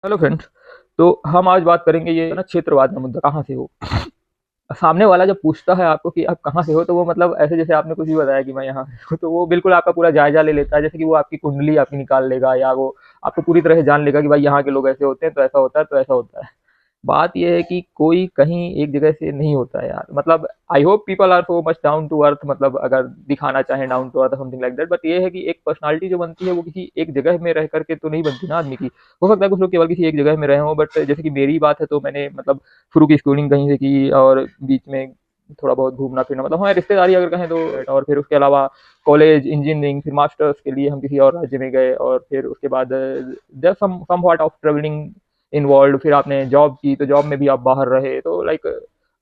Hello friends. तो हम आज बात करेंगे ये ना क्षेत्रवाद का मुद्दा, कहाँ से हो। सामने वाला जब पूछता है आपको कि आप कहाँ से हो, तो वो मतलब ऐसे जैसे आपने कुछ भी बताया कि मैं यहाँ से हूँ, तो वो बिल्कुल आपका पूरा जायजा ले लेता है। जैसे कि वो आपकी कुंडली आपकी निकाल लेगा, या वो आपको पूरी तरह से जान लेगा कि भाई यहाँ के लोग ऐसे होते हैं तो ऐसा होता है, तो ऐसा होता है। बात ये है कि कोई कहीं एक जगह से नहीं होता है यार। मतलब I hope people are so much down to earth, मतलब अगर दिखाना चाहें down to earth something like that. But ये है कि एक पर्सनालिटी जो बनती है वो किसी एक जगह में रह करके तो नहीं बनती ना आदमी की। हो सकता है कुछ लोग केवल किसी एक जगह में रहे हों, बट जैसे कि मेरी बात है तो मैंने मतलब शुरू की स्कूलिंग कहीं से की, और बीच में थोड़ा बहुत घूमना फिरना, मतलब हमारे रिश्तेदारी अगर कहें तो। और फिर उसके अलावा कॉलेज इंजीनियरिंग, फिर मास्टर्स के लिए हम किसी और राज्य में गए, और फिर उसके बाद just somewhat of travelling involve. फिर आपने जॉब की तो जॉब में भी आप बाहर रहे, तो लाइक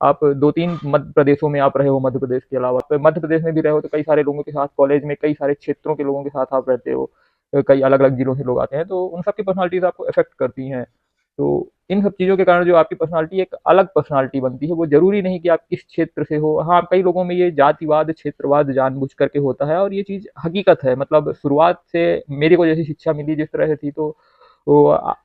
आप दो तीन मध्य प्रदेशों में आप रहे हो, मध्य प्रदेश के अलावा तो मध्य प्रदेश में भी रहे हो, तो कई सारे लोगों के साथ कॉलेज में कई सारे क्षेत्रों के लोगों के साथ आप रहते हो। कई अलग अलग जिलों से लोग आते हैं, तो उन सब की पर्सनालिटीज आपको इफेक्ट करती हैं। तो इन सब चीज़ों के कारण जो आपकी पर्सनालिटी एक अलग पर्सनालिटी बनती है, वो जरूरी नहीं कि आप किस क्षेत्र से हो। हाँ, कई लोगों में ये जातिवाद क्षेत्रवाद जानबूझ करके होता है, और ये चीज़ हकीकत है। मतलब शुरुआत से मेरे को जैसी शिक्षा मिली जिस तरह से थी, तो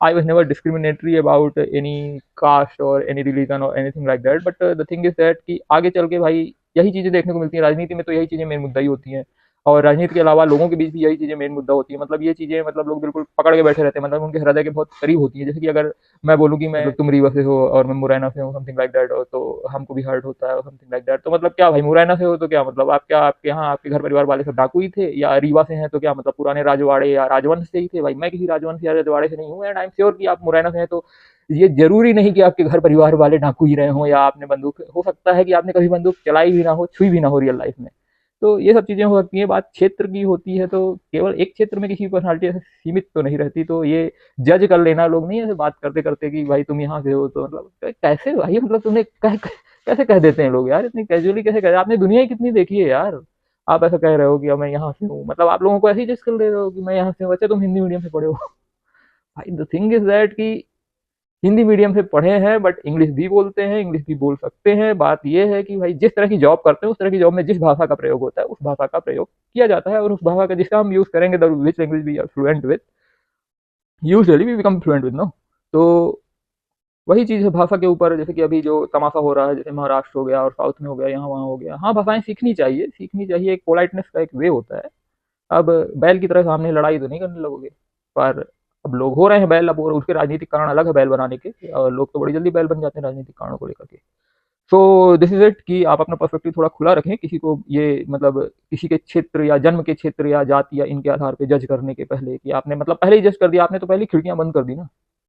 I was never discriminatory about any caste or any religion or anything like that. But the thing is that कि आगे चल के भाई यही चीज़ें देखने को मिलती हैं राजनीति में, तो यही चीज़ें मेन मुद्दा ही होती हैं। और राजनीति के अलावा लोगों के बीच भी यही चीज़ें मेन मुद्दा होती है। मतलब ये चीज़ें मतलब लोग बिल्कुल पकड़ के बैठे रहते हैं, मतलब उनके हृदय के बहुत करीब होती है। जैसे कि अगर मैं बोलूँ कि मैं मतलब तुम रीवा से हो और मैं मुरैना से हूँ, समथिंग लाइक दैट, तो हमको भी हर्ट होता है समथिंग लाइक दैट। तो मतलब क्या भाई, मुरैना से हो तो क्या मतलब आप क्या आपके यहाँ आपके घर परिवार वाले सब डाकू ही थे, या रीवा से हैं तो क्या मतलब पुराने राजवाड़े या राजवंश से ही थे। भाई मैं किसी राजवंश या राजवाड़े से नहीं हूँ, एंड आई एम श्योर कि आप मुरैना से हैं, तो ये जरूरी नहीं कि आपके घर परिवार वाले डाकू ही रहे हों, या आपने बंदूक, हो सकता है कि आपने कभी बंदूक चलाई भी ना हो, छुई भी ना हो रियल लाइफ में। तो ये सब चीज़ें हो सकती हैं। बात क्षेत्र की होती है, तो केवल एक क्षेत्र में किसी पर्सनालिटी ऐसे सीमित तो नहीं रहती। तो ये जज कर लेना, लोग नहीं ऐसे बात करते करते कि भाई तुम यहाँ से हो, तो मतलब कैसे भाई, मतलब तुमने कैसे कह देते हैं लोग यार, इतनी कैजुअली कैसे कह, आपने दुनिया ही कितनी देखी है यार। आप ऐसा कह रहे हो कि मैं यहाँ से हूँ, मतलब आप लोगों को ऐसे ही जज कर दे रहे हो कि मैं यहाँ से हूँ। अच्छा, तुम हिंदी मीडियम से पढ़े हो। भाई द थिंग इज दैट कि हिंदी मीडियम से पढ़े हैं, बट इंग्लिश भी बोलते हैं, इंग्लिश भी बोल सकते हैं। बात यह है कि भाई जिस तरह की जॉब करते हैं उस तरह की जॉब में जिस भाषा का प्रयोग होता है उस भाषा का प्रयोग किया जाता है, और उस भाषा का जिसका हम यूज करेंगे, the which language we are fluent with, usually we become fluent with, no. तो वही चीज़ है भाषा के ऊपर। जैसे कि अभी जो तमाशा हो रहा है, जैसे महाराष्ट्र हो गया और साउथ में हो गया, यहाँ वहाँ हो गया। हाँ, भाषाएं सीखनी चाहिए, सीखनी चाहिए, एक पोलाइटनेस का एक वे होता है। अब बैल की तरह सामने लड़ाई तो नहीं करने लगोगे, पर अब लोग हो रहे हैं बैल। अब और उसके राजनीतिक कारण अलग है बैल बनाने के, और लोग तो बड़ी जल्दी बैल बन जाते हैं राजनीतिक कारणों को लेकर के। सो दिस इज इट कि आप अपना पर्सपेक्टिव थोड़ा खुला रखें, किसी को ये मतलब किसी के क्षेत्र या जन्म के क्षेत्र या जाति या इनके आधार पे जज करने के पहले, कि आपने मतलब पहले ही जज कर दिया, आपने तो पहले ही खिड़कियां बंद कर दी ना।